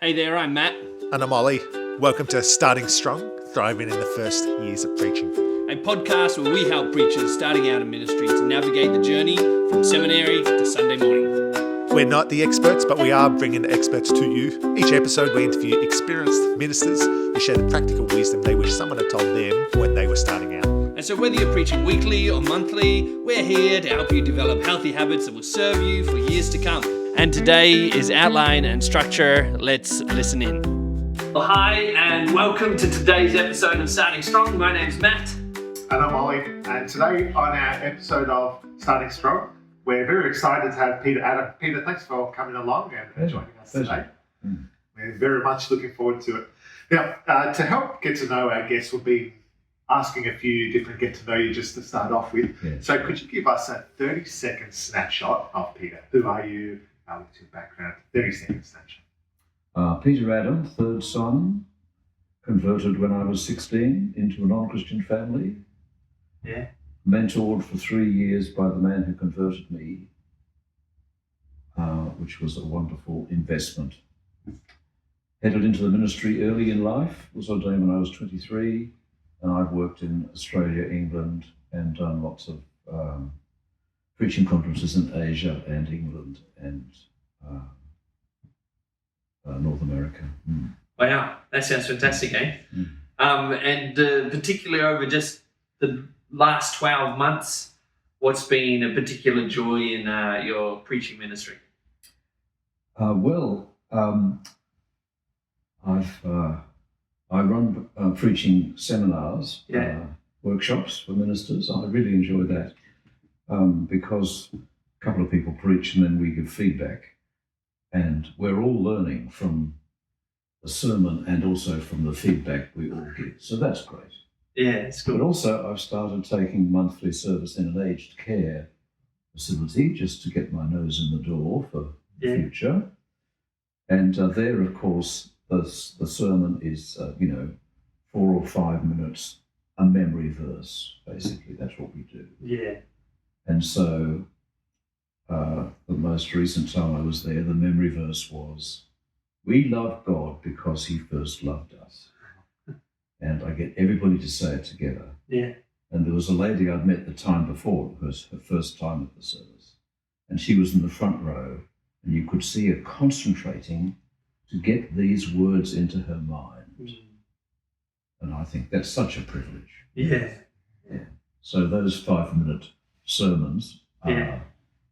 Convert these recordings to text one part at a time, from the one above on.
Hey there, I'm Matt. And I'm Ollie. Welcome to Starting Strong, Thriving in the First Years of Preaching. A podcast where we help preachers starting out in ministry to navigate the journey from seminary to Sunday morning. We're not the experts, but we are bringing the experts to you. Each episode we interview experienced ministers who share the practical wisdom they wish someone had told them when they were starting out. And so whether you're preaching weekly or monthly, we're here to help you develop healthy habits that will serve you for years to come. And today is outline and structure. Let's listen in. Well, hi, and welcome to today's episode of Starting Strong. My name's Matt. And I'm Ollie. And today on our episode of Starting Strong, we're very excited to have Peter Adam. Peter, thanks for coming along and joining us today. We're very much looking forward to it. Now, to help get to know our guests, we'll be asking a few different get to know you just to start off with. Yeah. So could you give us a 30-second snapshot of Peter? Who are you? What's your background? 30-second snapshot. Peter Adam, third son, converted when I was 16 into a non-Christian family. Yeah. Mentored for 3 years by the man who converted me, which was a wonderful investment. Headed into the ministry early in life, was ordained when I was 23, and I've worked in Australia, England, and done lots of preaching conferences in Asia and England and North America. Wow, that sounds fantastic, eh? And particularly over just the last 12 months, what's been a particular joy in your preaching ministry? I run preaching seminars, workshops for ministers. I really enjoy that because a couple of people preach and then we give feedback, and we're all learning from the sermon and also from the feedback we all give. So that's great. Yeah, it's good. But also I've started taking monthly service in an aged care facility just to get my nose in the door for the future. And there, of course, the sermon is, 4 or 5 minutes, a memory verse, basically. That's what we do. Yeah. And so the most recent time I was there, the memory verse was, "We love God because he first loved us." And I get everybody to say it together. Yeah. And there was a lady I'd met the time before, it was her first time at the service. And she was in the front row, and you could see her concentrating to get these words into her mind. And I think that's such a privilege. Yeah. So those 5-minute sermons are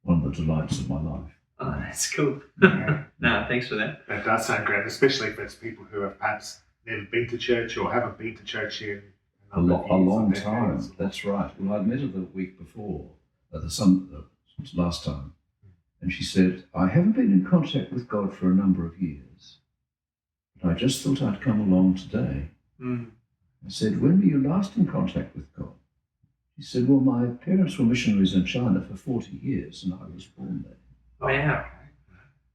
one of the delights of my life. Oh, that's cool. No, thanks for that. That does sound great, especially if it's people who have perhaps never been to church or haven't been to church in a long time. That's right. Well, I'd met her the week before, last time, and she said, "I haven't been in contact with God for a number of years, but I just thought I'd come along today." I said, "When were you last in contact with God?" She said, "Well, my parents were missionaries in China for 40 years, and I was born there." Wow.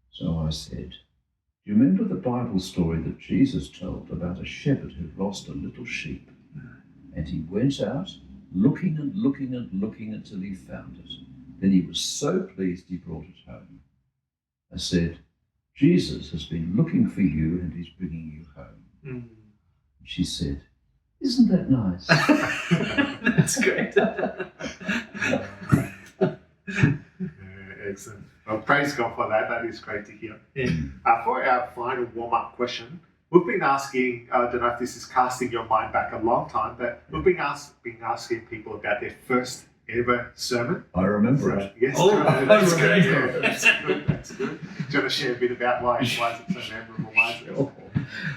So I said, "Do you remember the Bible story that Jesus told about a shepherd who lost a little sheep? And he went out looking and looking and looking until he found it. Then he was so pleased he brought it home." I said, "Jesus has been looking for you and he's bringing you home." She said, "Isn't that nice?" That's great. Excellent. Well, praise God for that. That is great to hear. Yeah. For our final warm-up question, we've been asking, I don't know if this is casting your mind back a long time, but we've been asking people about their first ever sermon. I remember it. Yes. That's great. That's good. Do you want to share a bit about why is it so memorable? Why is it?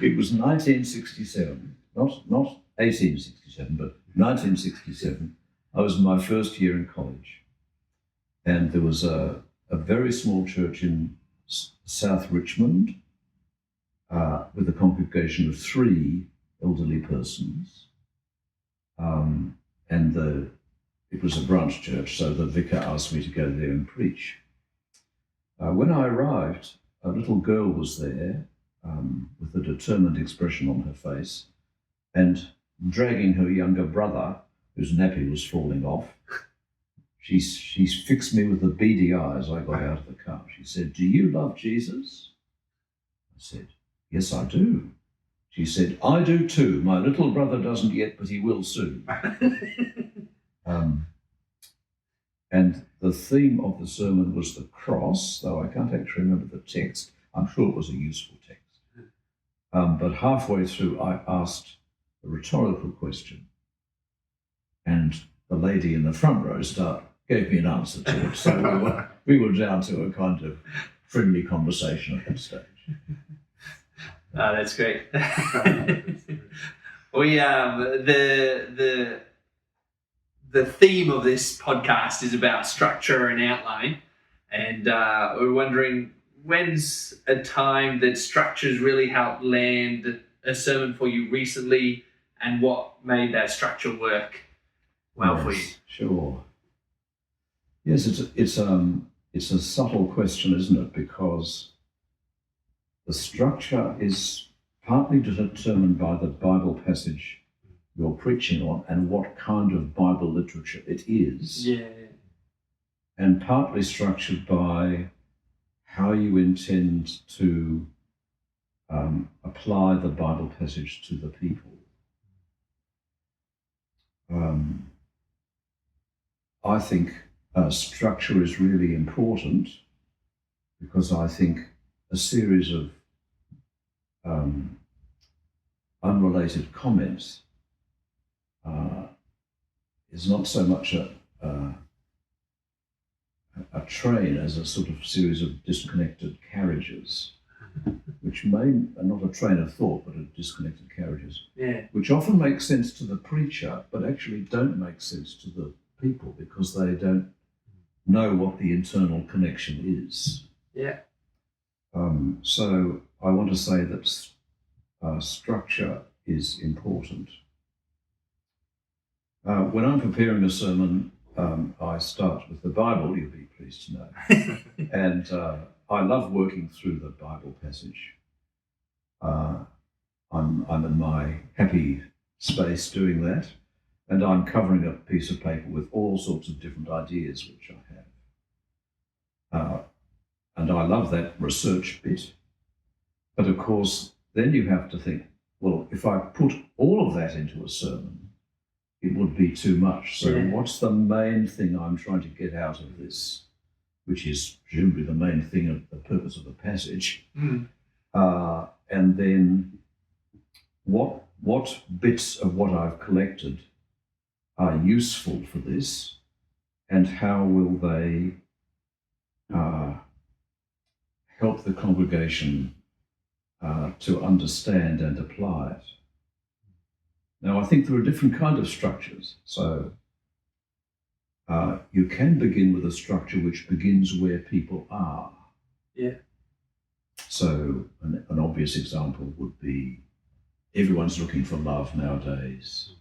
It was 1967, not 1867, but 1967. I was in my first year in college. And there was a very small church in South Richmond with a congregation of 3 elderly persons. It was a branch church, so the vicar asked me to go there and preach. When I arrived, a little girl was there with a determined expression on her face and dragging her younger brother, whose nappy was falling off. She's fixed me with the beady eyes. I got out of the car. She said, "Do you love Jesus?" I said, Yes, I do. She said, I do too. My little brother doesn't yet, but he will soon. And the theme of the sermon was the cross, though I can't actually remember the text. I'm sure it was a useful text. But halfway through, I asked a rhetorical question, and the lady in the front row gave me an answer to it. So we were down to a kind of friendly conversation at that stage. Oh, that's great. We the theme of this podcast is about structure and outline, and we're wondering, when's a time that structures really helped land a sermon for you recently, and what made that structure work well for you? Sure. Yes, it's a subtle question, isn't it? Because the structure is partly determined by the Bible passage you're preaching on and what kind of Bible literature it is. Yeah. And partly structured by how you intend to apply the Bible passage to the people. I think structure is really important because I think a series of unrelated comments is not so much a train as a sort of series of disconnected carriages, which are not a train of thought, but disconnected carriages, which often make sense to the preacher, but actually don't make sense to the people because they don't know what the internal connection is. Yeah. So I want to say that structure is important. When I'm preparing a sermon, I start with the Bible, you'll be pleased to know. And I love working through the Bible passage. I'm in my happy space doing that, and I'm covering a piece of paper with all sorts of different ideas which I have. And I love that research bit. But of course, then you have to think, well, if I put all of that into a sermon, it would be too much. So what's the main thing I'm trying to get out of this, which is presumably the main thing of the purpose of the passage? And then what bits of what I've collected are useful for this, and how will they help the congregation to understand and apply it? Now, I think there are different kinds of structures. So you can begin with a structure which begins where people are. Yeah. So an obvious example would be everyone's looking for love nowadays.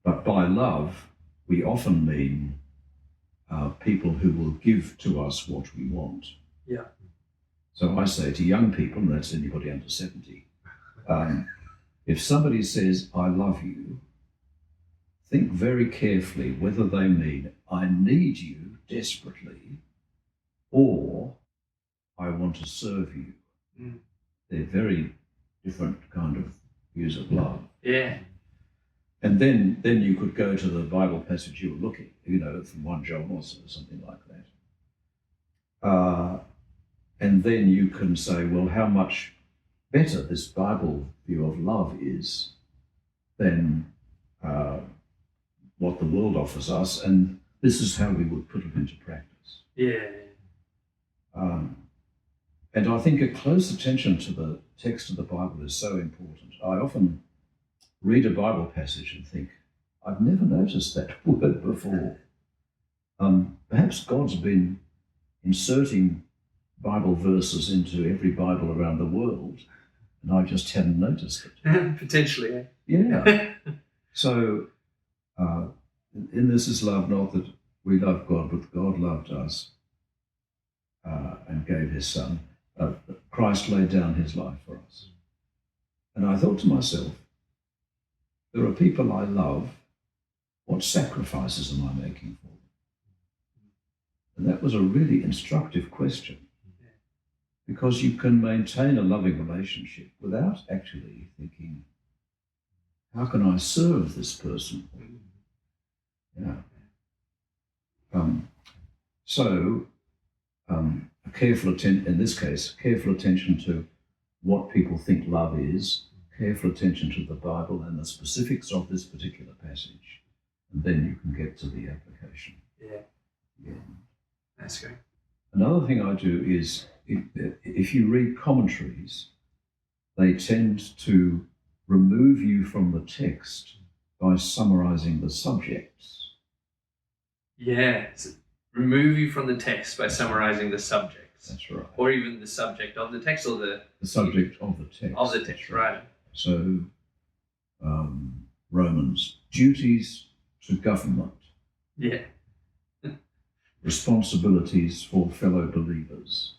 But by love, we often mean people who will give to us what we want. Yeah. So I say to young people, and that's anybody under 70, if somebody says, I love you, think very carefully whether they mean, I need you desperately, or I want to serve you. They're very different kind of views of love. Yeah. And then you could go to the Bible passage you were looking, from 1 John or something like that. And then you can say, well, how much better this Bible view of love is than what the world offers us, and this is how we would put it into practice. Yeah. And I think a close attention to the text of the Bible is so important. I often read a Bible passage and think, I've never noticed that word before. Perhaps God's been inserting Bible verses into every Bible around the world, and I just hadn't noticed it. Potentially. Yeah. So, in this is love, not that we love God, but God loved us and gave his Son. Christ laid down his life for us. And I thought to myself, there are people I love, what sacrifices am I making for them? And that was a really instructive question. because you can maintain a loving relationship without actually thinking, how can I serve this person? Yeah. A careful attention, in this case, careful attention to what people think love is, careful attention to the Bible and the specifics of this particular passage, and then you can get to the application. Yeah. That's great. Another thing I do is, if you read commentaries, they tend to remove you from the text by summarizing the subjects. Yeah. So remove you from the text by summarizing the subjects. That's right. Or even the subject of the text, or the subject of the text. Of the text, right. So, Romans, duties to government. Yeah. Responsibilities for fellow believers.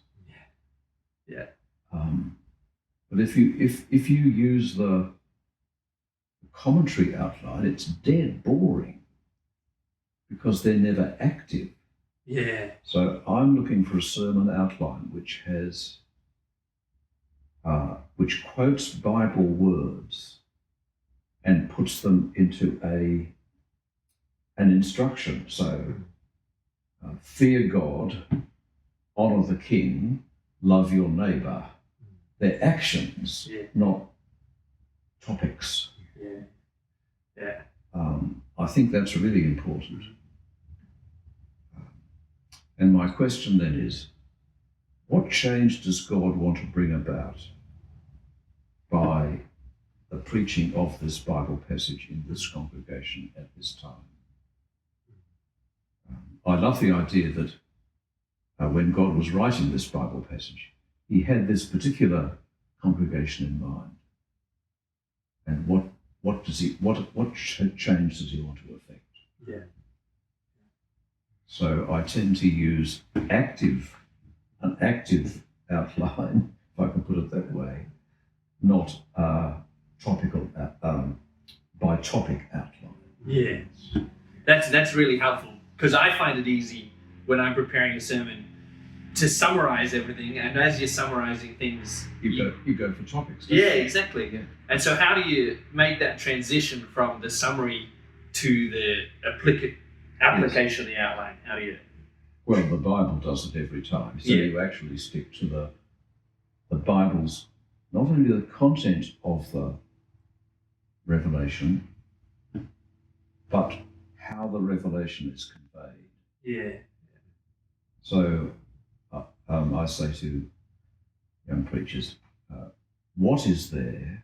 Yeah. But if you use the commentary outline, it's dead boring because they're never active. Yeah. So I'm looking for a sermon outline which has which quotes Bible words and puts them into an instruction. So fear God, honor the king, love your neighbor. They're actions, not topics. Yeah. I think that's really important. And my question then is, what change does God want to bring about by the preaching of this Bible passage in this congregation at this time? I love the idea that when God was writing this Bible passage, he had this particular congregation in mind. And what change does he want to effect? Yeah. So I tend to use an active outline, if I can put it that way, not topical by topic outline. Yeah. That's really helpful, because I find it easy when I'm preparing a sermon to summarize everything, and as you're summarizing things, you go for topics. Yeah, exactly. Yeah. And so how do you make that transition from the summary to the application of the outline? How do you? Well, the Bible does it every time. So you actually stick to the Bible's, not only the content of the revelation, but how the revelation is conveyed. Yeah. So I say to young preachers, what is there,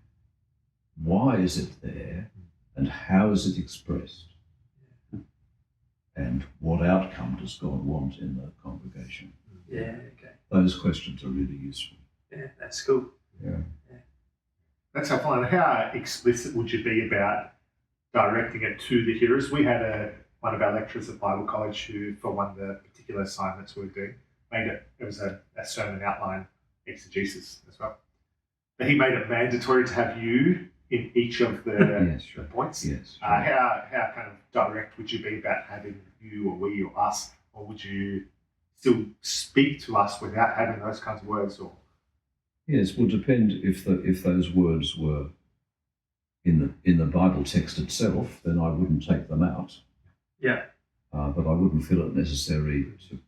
why is it there, and how is it expressed? And what outcome does God want in the congregation? Yeah, okay. Those questions are really useful. Yeah, that's cool. Yeah. That's helpful. And how explicit would you be about directing it to the hearers? We had one of our lecturers at Bible College who, for one of the particular assignments we were doing, it was a sermon outline exegesis as well. But he made it mandatory to have you in each of the points. Yes. How kind of direct would you be about having you or we or us, or would you still speak to us without having those kinds of words? Or Yes, will depend if those words were in the Bible text itself, then I wouldn't take them out. Yeah. But I wouldn't feel it necessary to.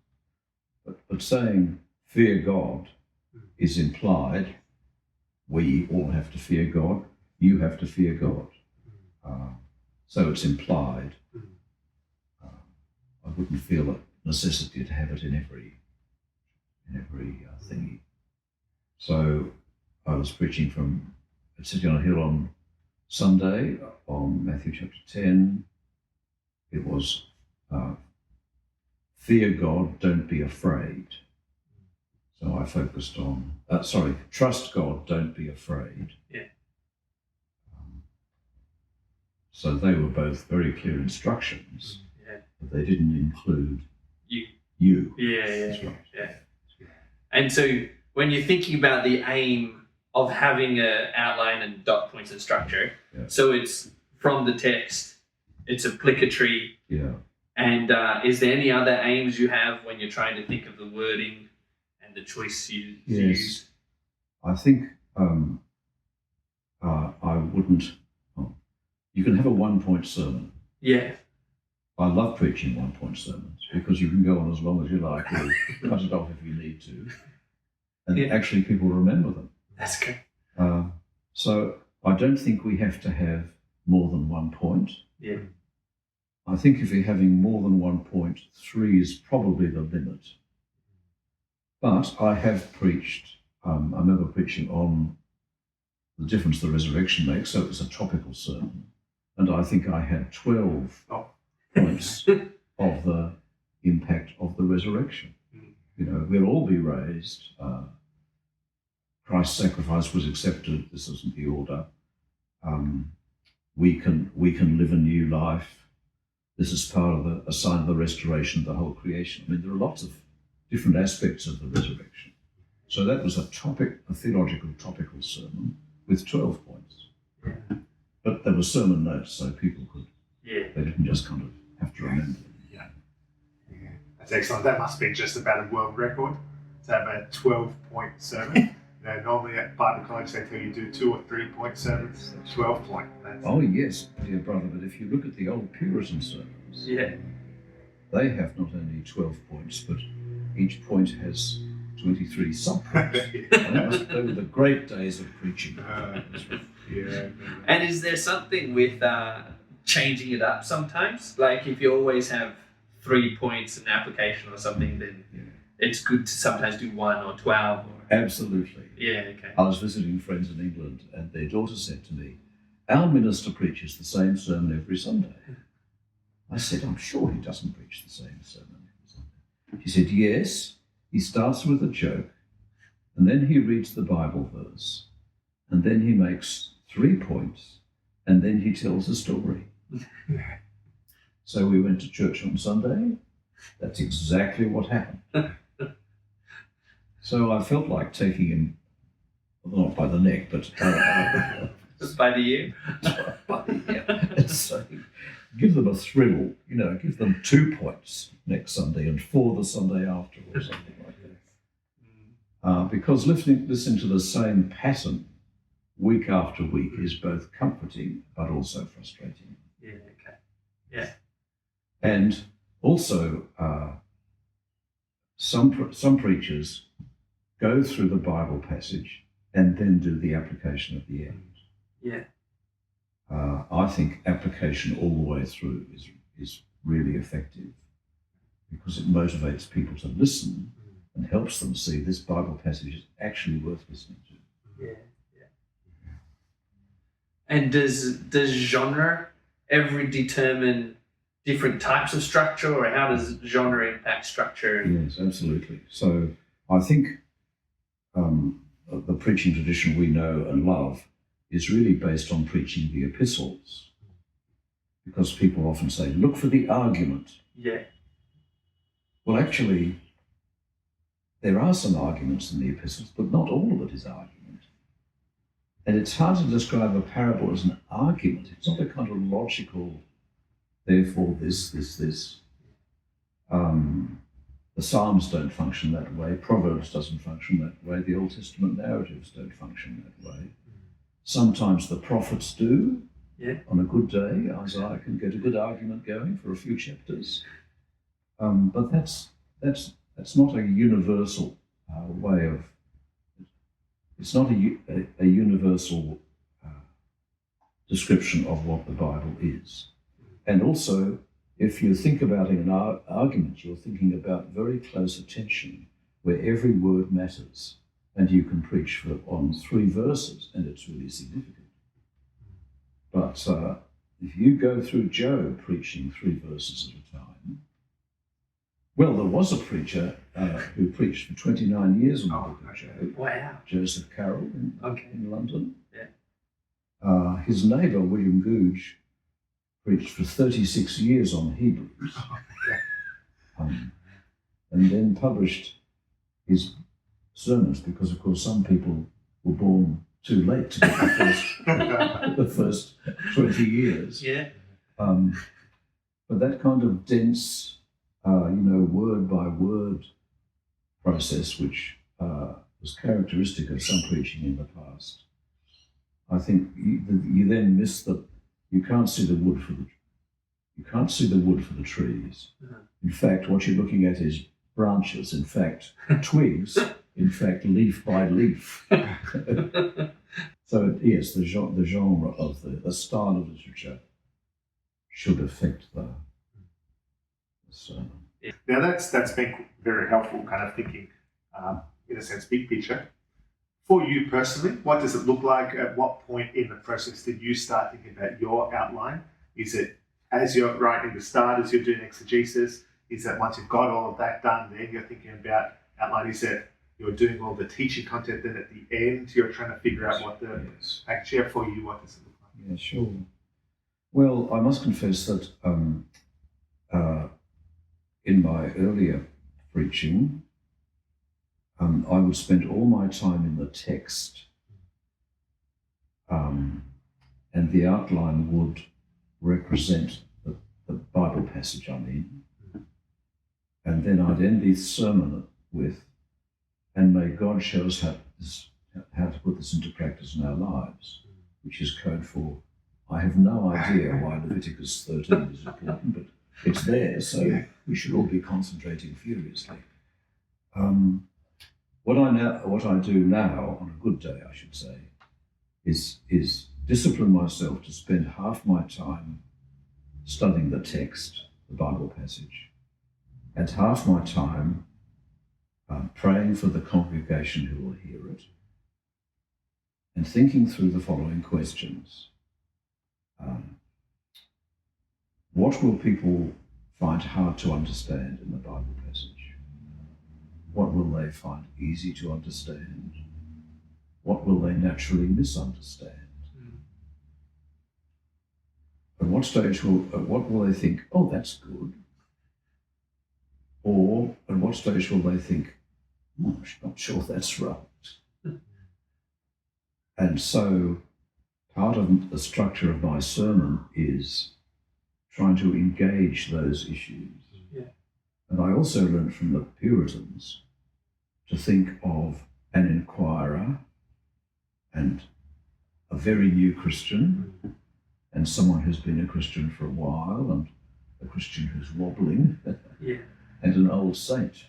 But saying fear God is implied. We all have to fear God. You have to fear God. So it's implied. I wouldn't feel a necessity to have it in every thingy. So I was preaching from City on a Hill on Sunday on Matthew chapter 10. It was fear God, don't be afraid. So I focused on, trust God, don't be afraid. Yeah. So they were both very clear instructions, but they didn't include you. Yeah. That's right. Yeah. And so when you're thinking about the aim of having an outline and dot points and structure, so it's from the text, it's applicatory. Yeah. And is there any other aims you have when you're trying to think of the wording and the choice you Yes. use. I think I wouldn't. Well, you can have a one-point sermon. Yeah. I love preaching one-point sermons because you can go on as long as you like, or cut it off if you need to, and actually people remember them. That's good. So I don't think we have to have more than 1 point. Yeah. I think if you're having more than 1 point, 3 is probably the limit. But I have preached, I remember preaching on the difference the resurrection makes, so it was a topical sermon. And I think I had 12 points of the impact of the resurrection. You know, we'll all be raised. Christ's sacrifice was accepted. This isn't the order. We can live a new life. This is part of a sign of the restoration of the whole creation. I mean, there are lots of different aspects of the resurrection. So that was a theological topical sermon with 12 points. Yeah. But there were sermon notes, so people could. Yeah. They didn't just kind of have to remember them. Yeah, that's excellent. That must be just about a world record to have a 12-point sermon. Normally at Bible college they tell you do 2 or 3 point sermons. 12 point. Oh yes, dear brother. But if you look at the old Puritan sermons, they have not only 12 points, but each point has 23 sub-points. They were the great days of preaching. Yeah. And is there something with changing it up sometimes? Like if you always have 3 points in application or something, then it's good to sometimes do 1 or 12. Or... Absolutely. Yeah, okay. I was visiting friends in England and their daughter said to me, our minister preaches the same sermon every Sunday. I said, I'm sure he doesn't preach the same sermon every Sunday. She said, yes, he starts with a joke and then he reads the Bible verse and then he makes 3 points and then he tells a story. So we went to church on Sunday. That's exactly what happened. So I felt like taking him, not by the neck, but just by the ear. And saying, give them a thrill, give them 2 points next Sunday and 4 the Sunday after or something like that. Because listening to the same pattern week after week is both comforting but also frustrating. Yeah, okay. Yeah. And also, some preachers go through the Bible passage and then do the application at the end. Yeah. I think application all the way through is really effective because it motivates people to listen and helps them see this Bible passage is actually worth listening to. Yeah. And does genre ever determine different types of structure, or how does genre impact structure? Yes, absolutely. So I think the preaching tradition we know and love is really based on preaching the epistles, because people often say, look for the argument. Yeah. Well, actually, there are some arguments in the epistles, but not all of it is argument. And it's hard to describe a parable as an argument. It's not a kind of logical, therefore this. The Psalms don't function that way. Proverbs doesn't function that way. The Old Testament narratives don't function that way. Sometimes the prophets do. Yeah. On a good day, Isaiah can get a good argument going for a few chapters. But that's not a universal way of. It's not a universal description of what the Bible is. And also, if you think about an argument, you're thinking about very close attention, where every word matters, and you can preach on 3 verses, and it's really significant. But if you go through Job preaching 3 verses at a time, well, there was a preacher who preached for 29 years on the book of Job. Wow. Joseph Carroll in London. Yeah. His neighbour, William Googe, preached for 36 years on Hebrews. And then published his sermons because, of course, some people were born too late to get the first 20 years. Yeah. But that kind of dense, word by word process, which was characteristic of some preaching in the past. I think you then miss you can't see the wood for the trees. In fact, what you're looking at is branches, in fact, twigs, in fact, leaf by leaf. So yes, the genre of the style of literature should affect the sermon. Now that's been very helpful, kind of thinking, in a sense, big picture. For you personally, what does it look like? At what point in the process did you start thinking about your outline? Is it as you're right in the start, as you're doing exegesis? Is that once you've got all of that done, then you're thinking about outline? Is it you're doing all the teaching content, then at the end you're trying to figure out what the actually for you, what does it look like? Yeah, sure. Well, I must confess that in my earlier preaching, I would spend all my time in the text, and the outline would represent the Bible passage I'm in, and then I'd end the sermon with, "And may God show us how to put this into practice in our lives," which is code for, I have no idea why Leviticus 13 is important, but it's there, so we should all be concentrating furiously. What I do now, on a good day, I should say, is discipline myself to spend half my time studying the text, the Bible passage, and half my time praying for the congregation who will hear it, and thinking through the following questions. What will people find hard to understand in the Bible passage? What will they find easy to understand? What will they naturally misunderstand? At what will they think, oh, that's good? Or at what stage will they think, I'm not sure that's right? And so part of the structure of my sermon is trying to engage those issues. Yeah. And I also learned from the Puritans to think of an inquirer and a very new Christian and someone who's been a Christian for a while and a Christian who's wobbling and an old saint.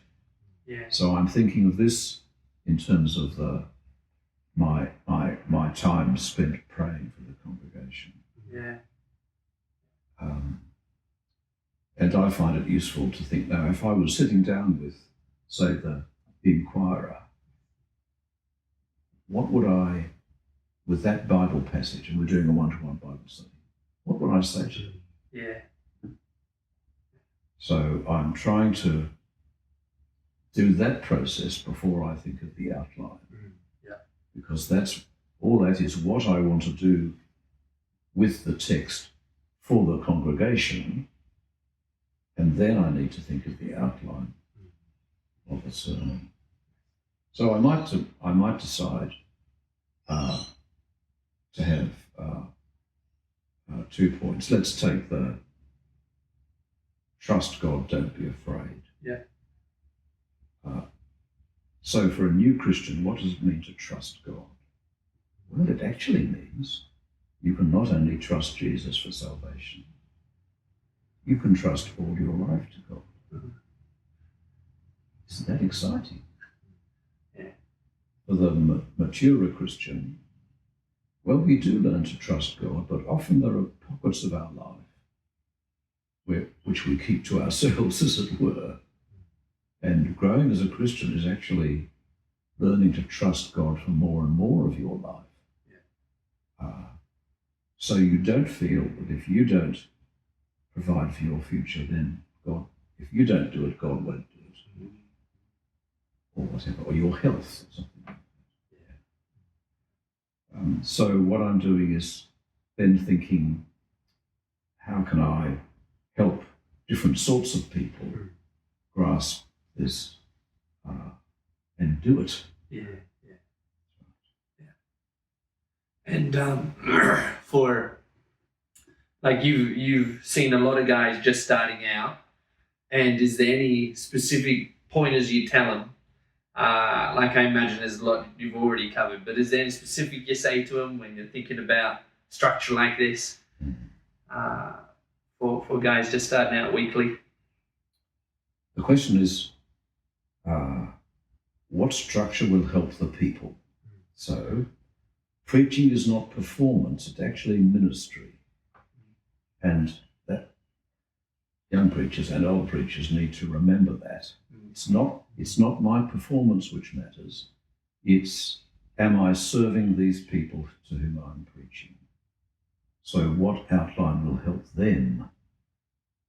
Yeah. So I'm thinking of this in terms of my time spent praying for the congregation. Yeah. And I find it useful to think now, if I was sitting down with, say, the inquirer, what would I, with that Bible passage, and we're doing a one-to-one Bible study, what would I say to them? Yeah. So I'm trying to do that process before I think of the outline. Yeah. Because that is what I want to do with the text for the congregation, and then I need to think of the outline of the sermon. So I might decide to have 2 points. Let's take the trust God, don't be afraid. Yeah. So for a new Christian, what does it mean to trust God? Well, it actually means you can not only trust Jesus for salvation, you can trust all your life to God. Mm-hmm. Isn't that exciting? Yeah. For the maturer Christian, well, we do learn to trust God, but often there are pockets of our life which we keep to ourselves, as it were. And growing as a Christian is actually learning to trust God for more and more of your life. Yeah. So you don't feel that if you don't provide for your future, then God, if you don't do it, God won't do it. Mm-hmm. Or whatever, or your health or something like that. Yeah. So what I'm doing is then thinking, how can I help different sorts of people grasp this and do it? Yeah. And for like you've seen a lot of guys just starting out, and is there any specific pointers you tell them like I imagine there's a lot you've already covered, but is there any specific you say to them when you're thinking about structure like this for guys just starting out weekly? The question is, what structure will help the people? So, preaching is not performance, it's actually ministry. And that young preachers and old preachers need to remember that. It's not my performance which matters. It's, am I serving these people to whom I'm preaching? So what outline will help them?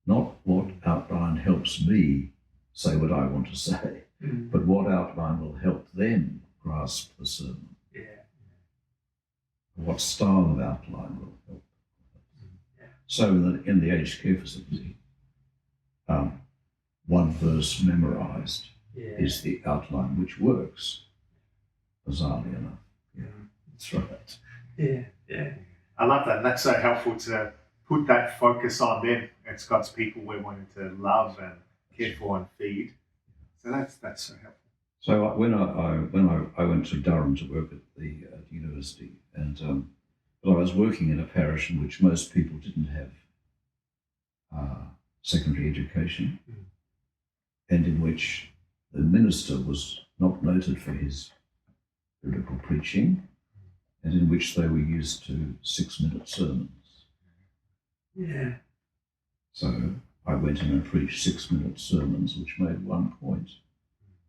Not what outline helps me say what I want to say, but what outline will help them grasp the sermon. Yeah. What style of outline will help. So in the aged care facility, one verse memorised is the outline which works, bizarrely enough. Yeah, that's right. Yeah. I love that. That's so helpful to put that focus on them. It's God's people we're wanting to love and care for and feed. So that's so helpful. So when I went to Durham to work at the university, and but I was working in a parish in which most people didn't have secondary education, and in which the minister was not noted for his biblical preaching, and in which they were used to 6-minute sermons. Yeah. So I went in and preached 6-minute sermons which made one point,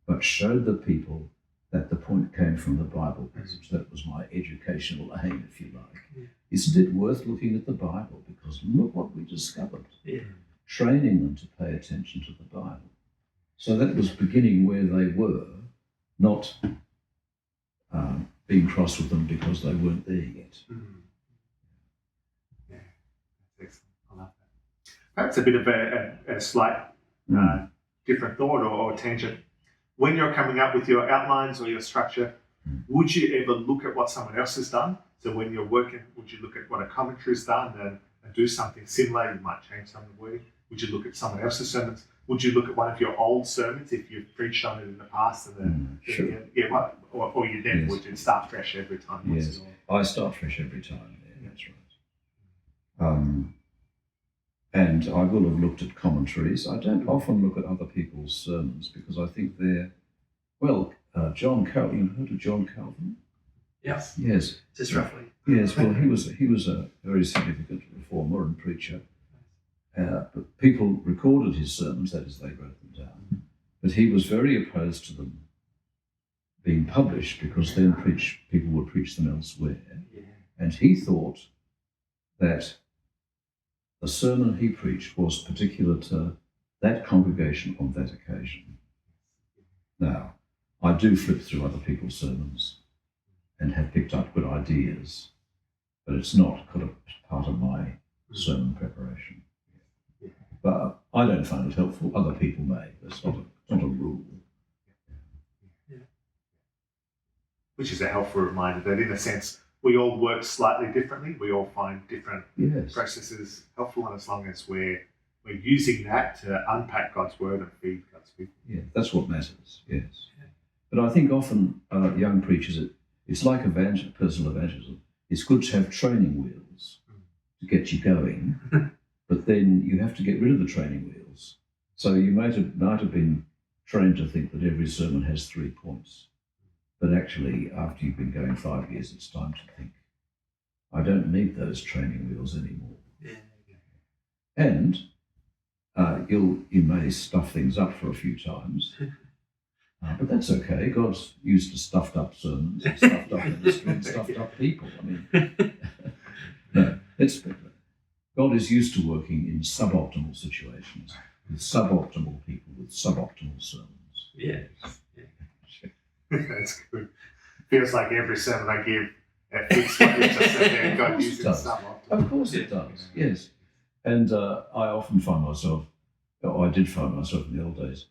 but showed the people that the point came from the Bible passage. That was my educational aim, if you like. Yeah. Isn't it worth looking at the Bible? Because look what we discovered. Yeah. Training them to pay attention to the Bible. So that was beginning where they were, not being cross with them because they weren't there yet. Yeah, that's excellent. I love that. Perhaps a bit of a slight different thought or tangent. When you're coming up with your outlines or your structure, would you ever look at what someone else has done? So when you're working, would you look at what a commentary's done and do something similar? You might change some of the wording. Would you look at someone else's sermons? Would you look at one of your old sermons if you've preached on it in the past? And then, sure. Or you then would you start fresh every time? Yes, I start fresh every time. Yeah, that's right. And I will have looked at commentaries. I don't often look at other people's sermons because I think they're, John Calvin. You've heard of John Calvin? Yes. Yes. Just roughly. Yes. Well, he was a very significant reformer and preacher. But people recorded his sermons, that is, they wrote them down. But he was very opposed to them being published because then people would preach them elsewhere. Yeah. And he thought that the sermon he preached was particular to that congregation on that occasion. Now, I do flip through other people's sermons and have picked up good ideas, but it's not kind of part of my sermon preparation. But I don't find it helpful. Other people may. It's not a rule. Which is a helpful reminder that, in a sense, we all work slightly differently. We all find different processes helpful, and as long as we're using that to unpack God's word and feed God's people. Yeah, that's what matters. Yes. Yeah. But I think often young preachers, it's like personal evangelism. It's good to have training wheels to get you going. But then you have to get rid of the training wheels. So you might have been trained to think that every sermon has 3 points. But actually, after you've been going 5 years, it's time to think, I don't need those training wheels anymore. Yeah. And you may stuff things up for a few times. But that's okay. God's used to stuffed up sermons, and stuffed up ministry, and stuffed up people. I mean, no, God is used to working in suboptimal situations, with suboptimal people, with suboptimal sermons. Yeah. That's good. Feels like every sermon I give, it fits what you just said there. God uses suboptimal. Of course it does, yes. And I often find myself, I did find myself in the old days,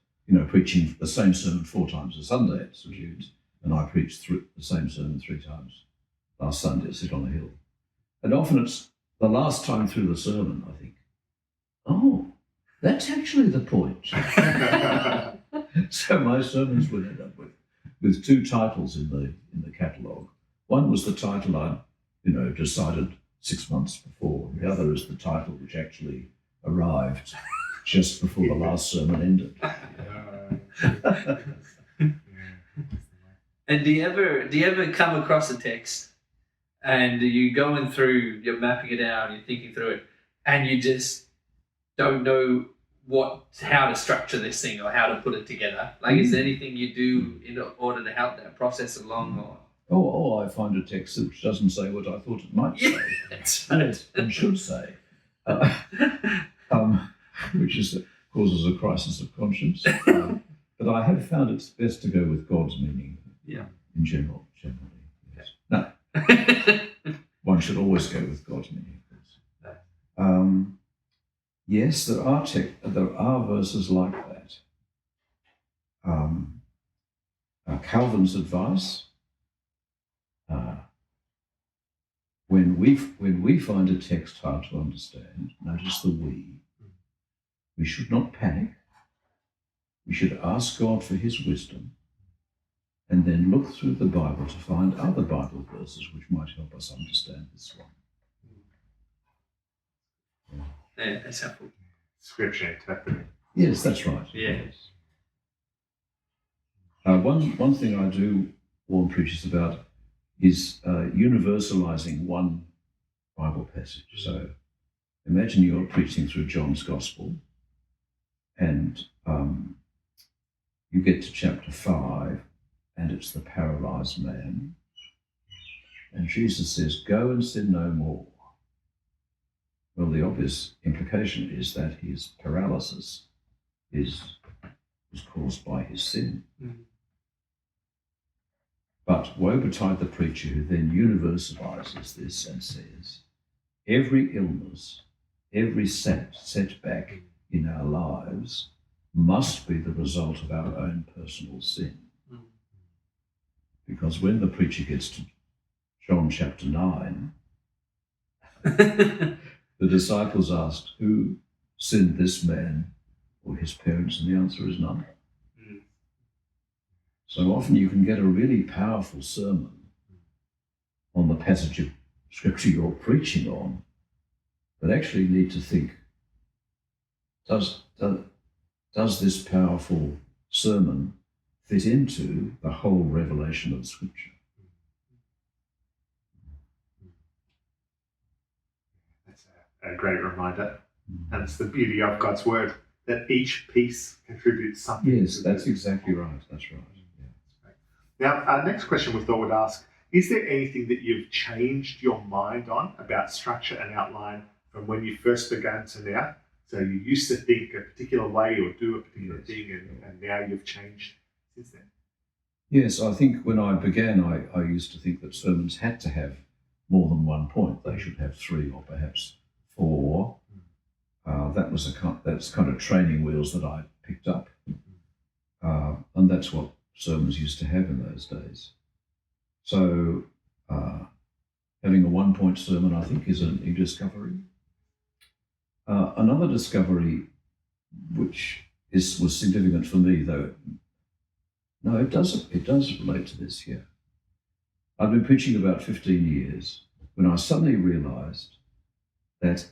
preaching the same sermon 4 times a Sunday at St Jude's, and I preached the same sermon 3 times last Sunday at Sit on a Hill. And often it's the last time through the sermon, I think, oh, that's actually the point. So my sermons would end up with with two titles in the catalogue. One was the title I, decided 6 months before. The other is the title which actually arrived just before the last sermon ended. And do you ever come across a text and you're going through, you're mapping it out, you're thinking through it, and you just don't know how to structure this thing or how to put it together? Like, is there anything you do in order to help that process along? Or I find a text which doesn't say what I thought it might say. That's right. Yes, and should say, which causes a crisis of conscience. But I have found it's best to go with God's meaning. Yeah. In generally. Yes. No. One should always go with God's meaning, of course. Yes, there are verses like that. Calvin's advice. When we find a text hard to understand, notice the we. We should not panic. We should ask God for his wisdom and then look through the Bible to find other Bible verses which might help us understand this one. Yeah, that's helpful. Scripture interpreting. Yes, that's right. Yes. One thing I do warn preachers about is universalizing one Bible passage. So imagine you're preaching through John's Gospel and you get to chapter 5 and it's the paralyzed man. And Jesus says, "Go and sin no more." Well, the obvious implication is that his paralysis is caused by his sin. Mm. But woe betide the preacher who then universalizes this and says, every illness, every setback in our lives must be the result of our own personal sin. Mm. Because when the preacher gets to John chapter 9, the disciples asked, who sinned, this man or his parents? And the answer is none. Mm. So often you can get a really powerful sermon on the passage of scripture you're preaching on, but actually need to think, does this powerful sermon fit into the whole revelation of scripture? That's a great reminder. And it's the beauty of God's word, that each piece contributes something. Yes, that's exactly right. That's right. Yeah. Now, our next question we thought we'd ask, is there anything that you've changed your mind on about structure and outline from when you first began to now? So you used to think a particular way or do a particular thing, and now you've changed since then? Yes, I think when I began, I used to think that sermons had to have more than one point. They should have 3 or perhaps 4. That's kind of training wheels that I picked up. And that's what sermons used to have in those days. So having a one-point sermon, I think, is a new discovery. Another discovery, which was significant for me, though, no, it does relate to this here. I've been preaching about 15 years when I suddenly realized that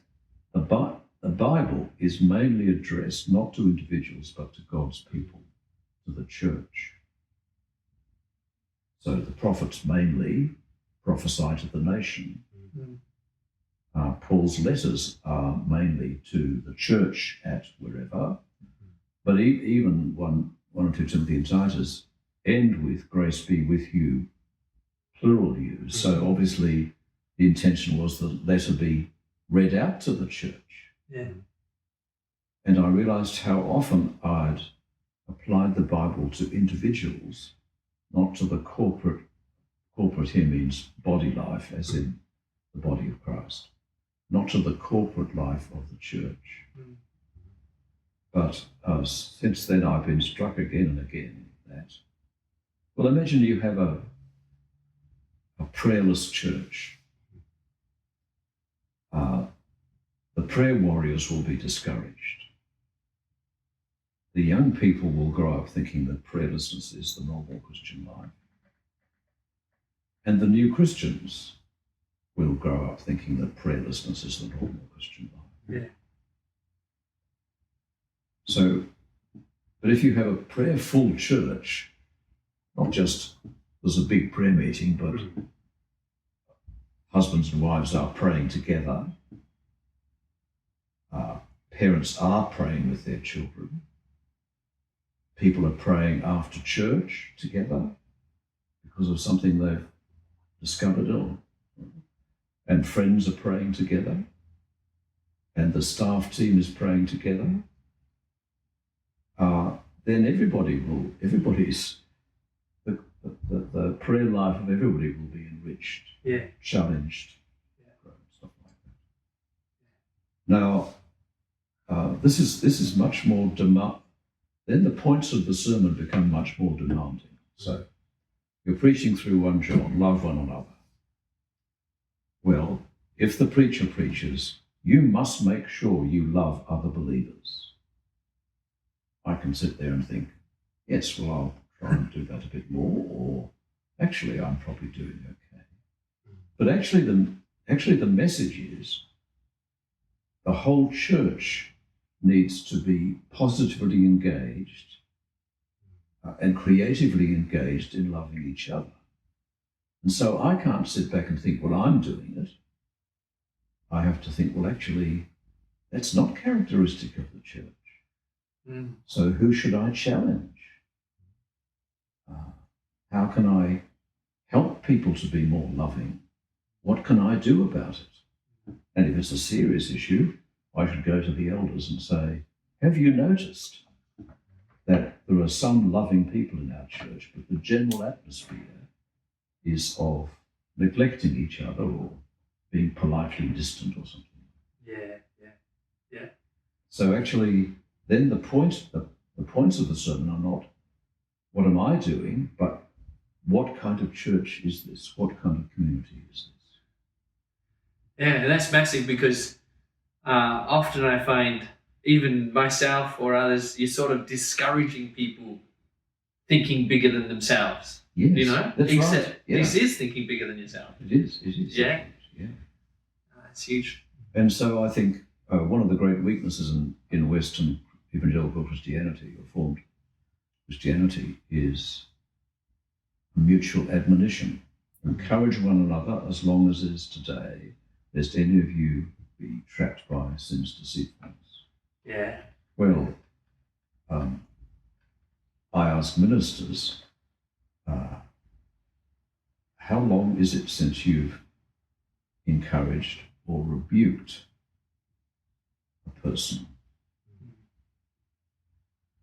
the Bible is mainly addressed not to individuals, but to God's people, to the church. So the prophets mainly prophesy to the nation. Paul's letters are mainly to the church at wherever, but even 1 or 2 Timothy and Titus end with grace be with you, plural you. So obviously the intention was the letter be read out to the church. Yeah. And I realized how often I'd applied the Bible to individuals, not to the corporate here means body life, as in the body of Christ, not to the corporate life of the church. But since then I've been struck again and again that, well, imagine you have a prayerless church. The prayer warriors will be discouraged. the young people will grow up thinking that prayerlessness is the normal Christian life. And the new Christians will grow up thinking that prayerlessness is the normal Christian life. Yeah. So, but if you have a prayerful church, not just there's a big prayer meeting, but husbands and wives are praying together, parents are praying with their children, people are praying after church together because of something they've discovered, and friends are praying together, and the staff team is praying together, then the prayer life of everybody will be enriched, challenged, stuff like that. Now, this is much more then the points of the sermon become much more demanding. So you're preaching through 1 John, love one another. Well, if the preacher preaches, you must make sure you love other believers. I can sit there and think, yes, well, I'll try and do that a bit more, or actually I'm probably doing okay. But actually the message is the whole church needs to be positively engaged and creatively engaged in loving each other. And so I can't sit back and think, well, I'm doing it. I have to think, well, actually, that's not characteristic of the church. So who should I challenge? How can I help people to be more loving? What can I do about it? And if it's a serious issue, I should go to the elders and say, have you noticed that there are some loving people in our church, but the general atmosphere is of neglecting each other or being politely distant or something? Yeah. So actually, then the points of the sermon are not what am I doing, but what kind of church is this? What kind of community is this? Yeah, and that's massive because often I find, even myself or others, you're sort of discouraging people thinking bigger than themselves. Yes, you know? that's Except right. Yeah. this is thinking bigger than yourself. It is. Yeah. Yeah. That's huge. And so I think one of the great weaknesses in Western evangelical Christianity, Reformed Christianity, is mutual admonition. Encourage one another as long as it is today, lest any of you be trapped by sin's deceitfulness. Yeah. Well, I ask ministers, how long is it since you've encouraged or rebuked a person?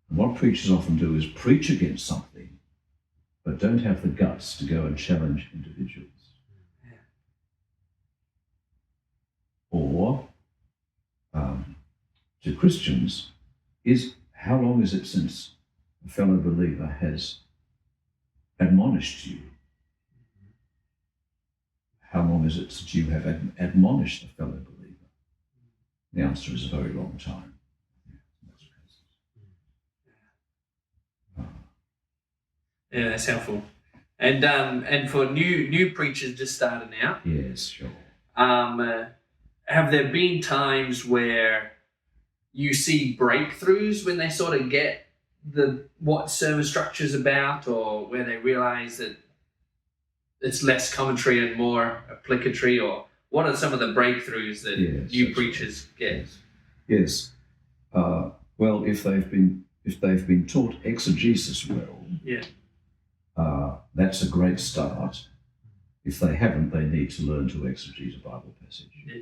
And what preachers often do is preach against something, but don't have the guts to go and challenge individuals. Yeah. Or to Christians, how long is it since a fellow believer has admonished you? How long is it since you have admonished a fellow believer? The answer is a very long time. Yeah, that's helpful. And for new preachers just starting out, yes, sure. Have there been times where you see breakthroughs when they sort of get what sermon structure is about, or where they realize that it's less commentary and more applicatory, or what are some of the breakthroughs that new preachers get? Yes. Well, if they've been taught exegesis well, that's a great start. If they haven't, they need to learn to exegete a Bible passage. Yeah.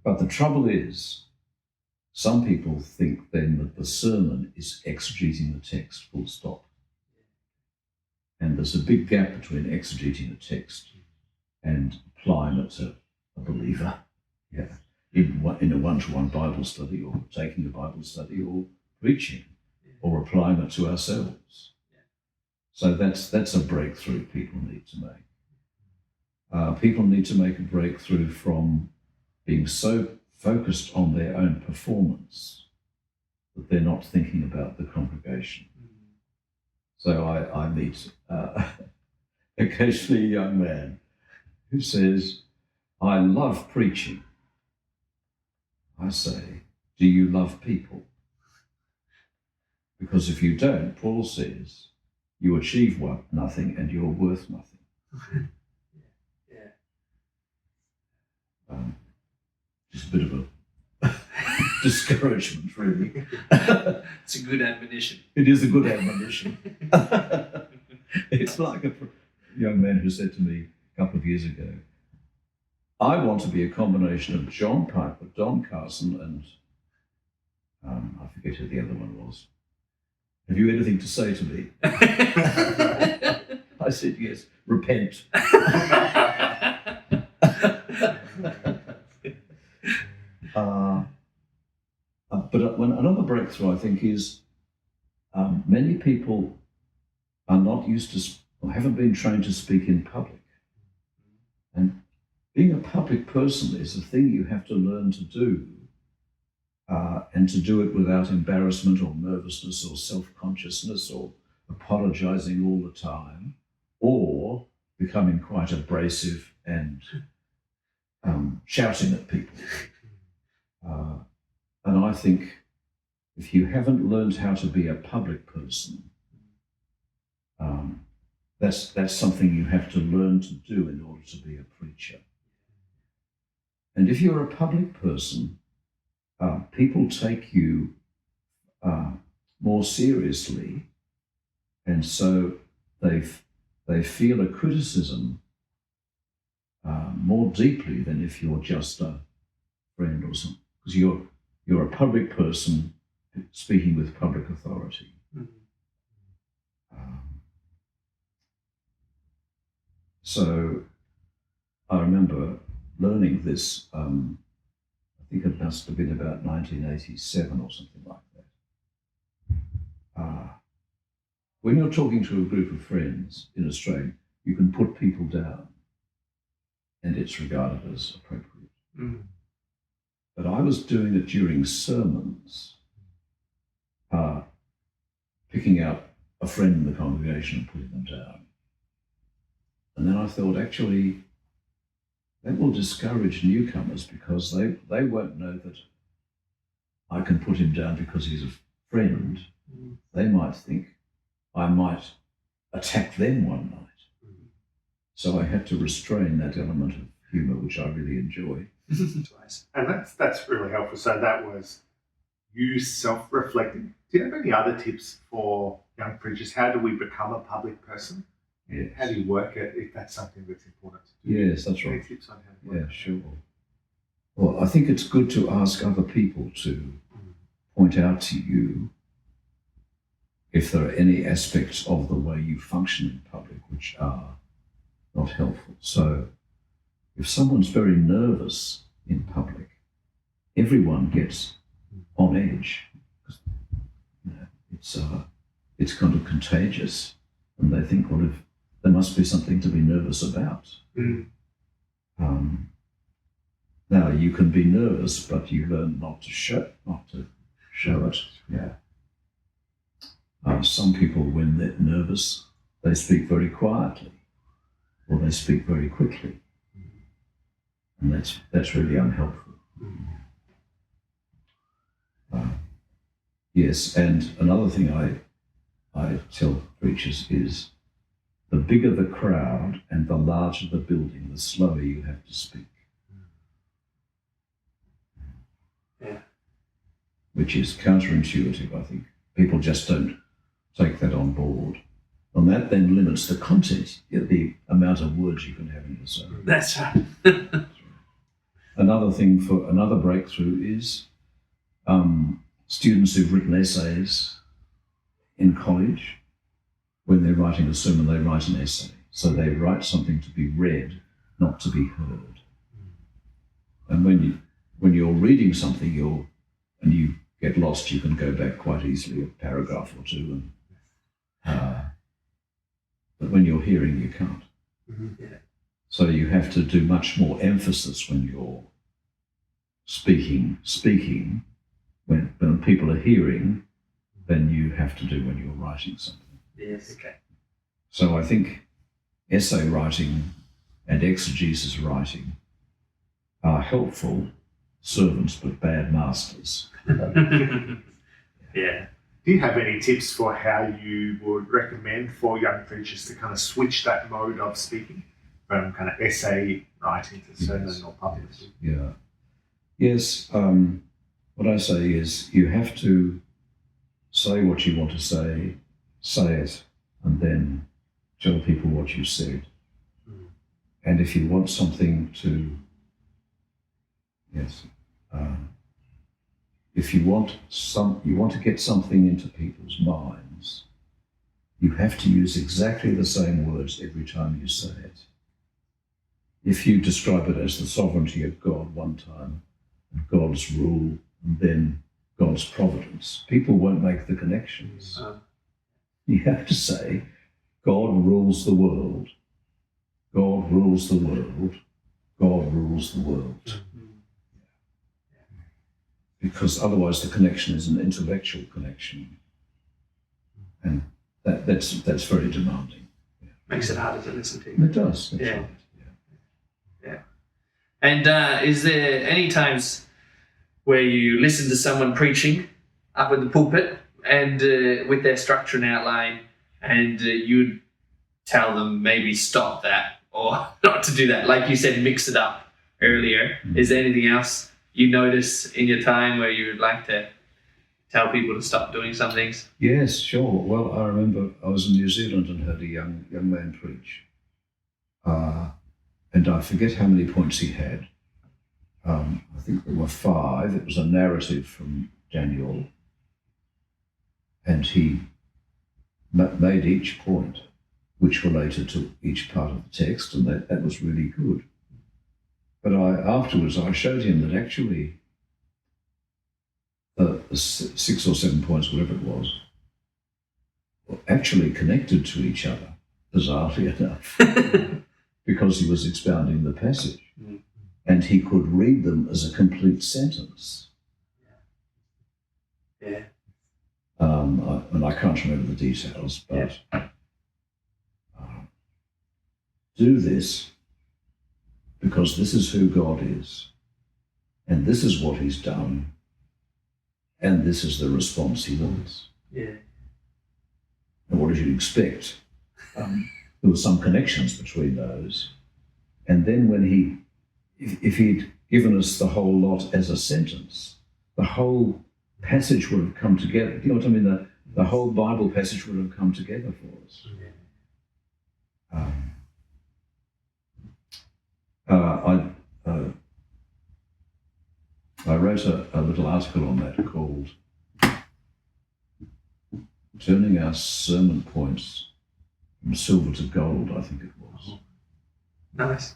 But the trouble is, some people think then that the sermon is exegeting the text, full stop. And there's a big gap between exegeting a text and applying it to a believer. Yeah. In a one-to-one Bible study, or taking a Bible study, or preaching, or applying it to ourselves. So that's a breakthrough people need to make. People need to make a breakthrough from being so focused on their own performance that they're not thinking about the congregation. So I meet occasionally a young man who says, I love preaching. I say, do you love people? Because if you don't, Paul says, you achieve nothing and you're worth nothing. Just a bit of a discouragement, really. It's a good admonition. It is a good admonition. It's like a young man who said to me a couple of years ago, I want to be a combination of John Piper, Don Carson, and I forget who the other one was. Have you anything to say to me? I said, yes, repent. But another breakthrough, I think, is many people are not used to, or haven't been trained to speak in public. And being a public person is a thing you have to learn to do, and to do it without embarrassment or nervousness or self-consciousness or apologizing all the time, or becoming quite abrasive and shouting at people. And I think if you haven't learned how to be a public person, that's something you have to learn to do in order to be a preacher. And if you're a public person, people take you more seriously, and so they feel a criticism more deeply than if you're just a friend or something, because you're a public person speaking with public authority. So I remember learning this, I think it must have been about 1987 or something like that. When you're talking to a group of friends in Australia, you can put people down and it's regarded as appropriate. But I was doing it during sermons, picking out a friend in the congregation and putting them down. And then I thought, actually, that will discourage newcomers because they won't know that I can put him down because he's a friend. They might think I might attack them one night. So I had to restrain that element of humour, which I really enjoy. And that's really helpful. So that was you self-reflecting. Do you have any other tips for young preachers? How do we become a public person? Yes. How do you work it if that's something that's important to do? Yes, that's Any right. tips on how to work Yeah, sure. Well, I think it's good to ask other people to point out to you if there are any aspects of the way you function in public which are not helpful. So if someone's very nervous in public, everyone gets on edge. You know, it's kind of contagious, and they think, well, if there must be something to be nervous about. Now you can be nervous, but you learn not to show it. Yeah. Some people, when they're nervous, they speak very quietly, or they speak very quickly, and that's really unhelpful. Yes, and another thing I tell preachers is the bigger the crowd and the larger the building, the slower you have to speak. Yeah. Which is counterintuitive, I think. People just don't take that on board. And that then limits the content, the amount of words you can have in your sermon. That's right. Another breakthrough is students who've written essays in college. When they're writing a sermon, they write an essay. So they write something to be read, not to be heard. And when you're reading something and you get lost, you can go back quite easily a paragraph or two. But when you're hearing, you can't. Yeah. So you have to do much more emphasis when you're speaking when people are hearing than you have to do when you're writing something. Yes. Okay. So I think essay writing and exegesis writing are helpful servants but bad masters. Yeah. Do you have any tips for how you would recommend for young preachers to kind of switch that mode of speaking from kind of essay writing to sermon or publishing? Yeah. Yes. What I say is you have to say what you want to say it, and then tell people what you said. Mm. And if you want something to, if you want to get something into people's minds, you have to use exactly the same words every time you say it. If you describe it as the sovereignty of God one time, and God's rule, and then God's providence, people won't make the connections. You have to say, God rules the world. God rules the world. God rules the world. Because otherwise the connection is an intellectual connection. And that's very demanding. Makes it harder to listen to. It does. That's Yeah. right. Yeah. And is there any times where you listen to someone preaching up in the pulpit and with their structure and outline, and you'd tell them maybe stop that or not to do that? Like you said, mix it up earlier. Mm. Is there anything else you notice in your time where you would like to tell people to stop doing some things? Yes, sure. Well, I remember I was in New Zealand and heard a young man preach. And I forget how many points he had. I think there were 5. It was a narrative from Daniel. And he made each point which related to each part of the text, and that was really good. But afterwards I showed him that actually the 6 or 7 points, whatever it was, were actually connected to each other, bizarrely enough, because he was expounding the passage. Mm. And he could read them as a complete sentence. Yeah. And I can't remember the details, but do this because this is who God is, and this is what he's done, and this is the response he wants. Yeah. And what did you expect? There were some connections between those. And then when if he'd given us the whole lot as a sentence, the whole passage would have come together. You know what I mean? The whole Bible passage would have come together for us. I wrote a little article on that called Turning Our Sermon Points from Silver to Gold, I think it was. Nice.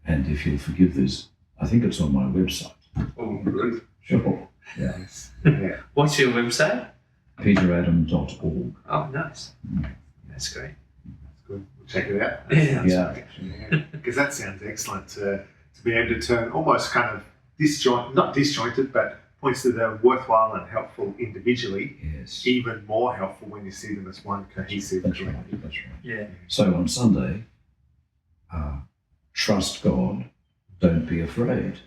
And if you'll forgive this, I think it's on my website. Oh, good. Sure. Yeah. Yeah. What's your website? peteradam.org. Oh, nice. That's great. Good. We'll check it out. Yeah. Because that sounds excellent to be able to turn almost kind of not disjointed, but points that are worthwhile and helpful individually, Yes. even more helpful when you see them as one cohesive. That's right. That's right. Yeah. So on Sunday, trust God, don't be afraid.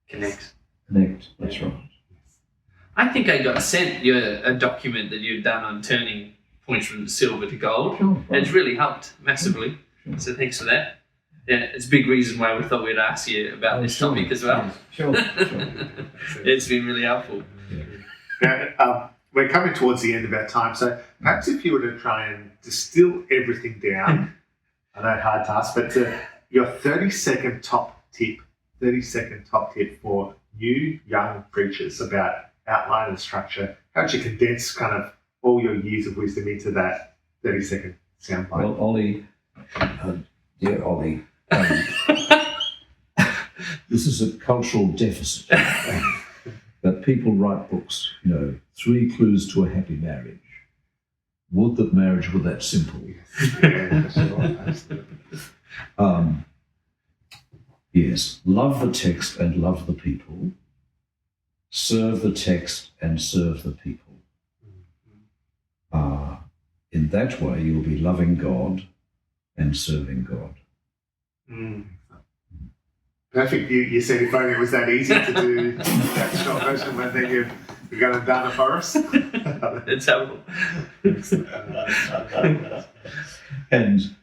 Connect. Connect. That's right. I think I got sent you a document that you've done on turning points from silver to gold. Sure. And it's really helped massively. Sure. So thanks for that. Yeah, it's a big reason why we thought we'd ask you about this sure. topic as well. Sure. It's been really helpful. Now, we're coming towards the end of our time, so perhaps if you were to try and distill everything down, I know hard task, but your 30-second top tip for new young preachers about outline and structure, how would you condense kind of all your years of wisdom into that 30-second soundbite? Well, Ollie, dear Ollie, this is a cultural deficit. That people write books, 3 clues to a happy marriage. Would that marriage were that simple. Yeah, for sure. Absolutely. Yes, love the text and love the people. Serve the text and serve the people. In that way, you'll be loving God and serving God. Perfect. You said if only it was that easy to do that short version, but then you've gone and done it for us. It's helpful. And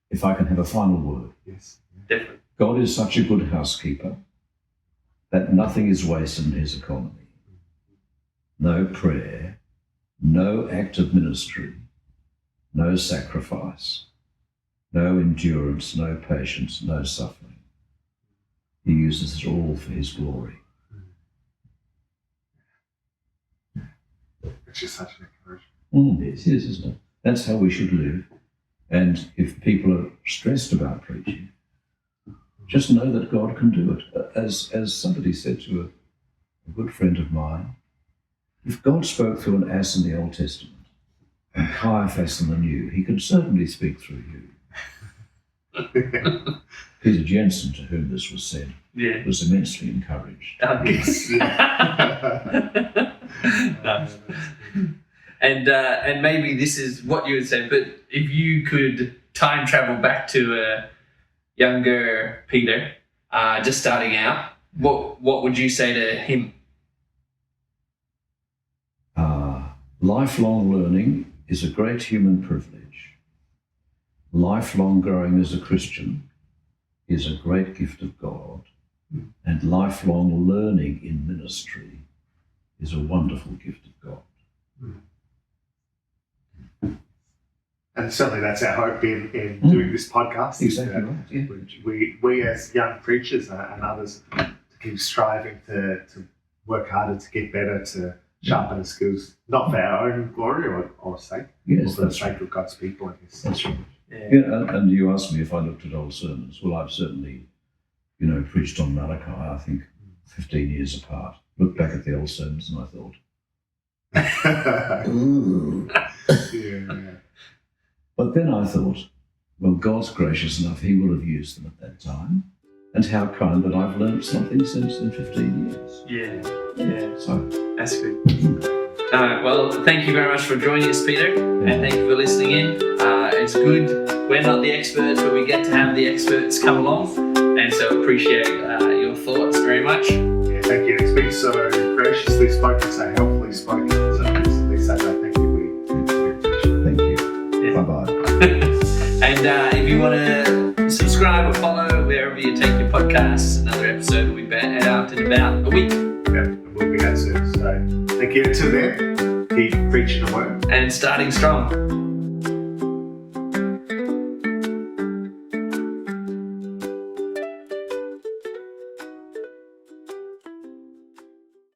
if I can have a final word. Yes. Definitely. God is such a good housekeeper that nothing is wasted in his economy. No prayer, no act of ministry, no sacrifice, no endurance, no patience, no suffering. He uses it all for his glory. It's just such an encouragement. It is, isn't it? That's how we should live. And if people are stressed about preaching, just know that God can do it. As somebody said to a good friend of mine, if God spoke through an ass in the Old Testament and Caiaphas in the New, he could certainly speak through you. Peter Jensen, to whom this was said, was immensely encouraged. Yes. And maybe this is what you would say, but if you could time travel back to a younger Peter, just starting out, what would you say to him? Lifelong learning is a great human privilege. Lifelong growing as a Christian is a great gift of God. And lifelong learning in ministry is a wonderful gift of God. And certainly that's our hope in doing this podcast. Exactly right. Yeah. We as young preachers and others to keep striving to work harder, to get better, to sharpen the skills, not for our own glory or sake, Yes, or for the sake of God's people. And his. That's right. Yeah. And you asked me if I looked at old sermons. Well, I've certainly, preached on Malachi, I think, 15 years apart. Looked back at the old sermons and I thought, Yeah. But then I thought, well, God's gracious enough, he will have used them at that time. And how kind that I've learned something since in 15 years. Yeah. So, That's good. All right, well, thank you very much for joining us, Peter, and thank you for listening in. It's good. We're not the experts, but we get to have the experts come along, and so appreciate your thoughts very much. Yeah, thank you. It's been so graciously spoken, so helpfully spoken. So please say that. Thank you. We appreciate it. thank you. Yeah. Bye-bye. And if you want to subscribe or follow wherever you take your podcasts, another episode will be out in about a week. Yeah, we'll be out soon. So thank you. Until then, keep preaching the word And starting strong.